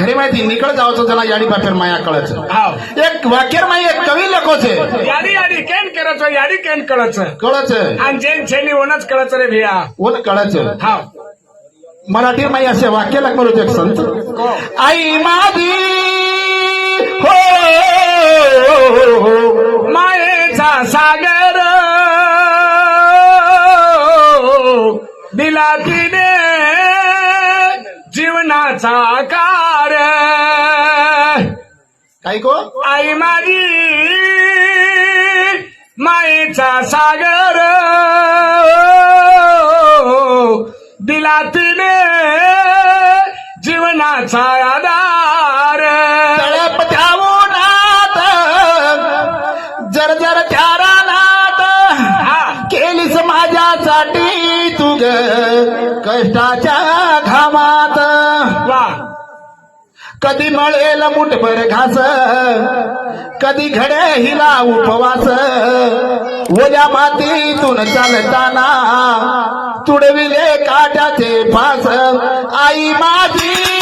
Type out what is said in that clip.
घरी माहिती निकळ जावचं त्याला याडी पाफेर माया कळच हाव एक वाक्यर माई एक कवी लखो છે याडी याडी केन करच याडी केन कळच कळच आणि जेन छेनी ओनच कळच रे भैया ओन कळच हाव मराठी माई असे वाक्य लख म्हणू एक संत को आई माझी हो मायेचा सागर दिला तिने जीवनाचा आकार काय को आई माझी मायेचा सागर दिला तिने जीवनाचा आधार तळप त्यावोनात जर चारानात केलीस माझ्यासाठी तुग कष्टाच्या घामात वा कधी मळेल मुठभर घास कधी घडे हिला उपवास ओल्या मातीतून चालताना तुडविले काट्याचे फास आई माझी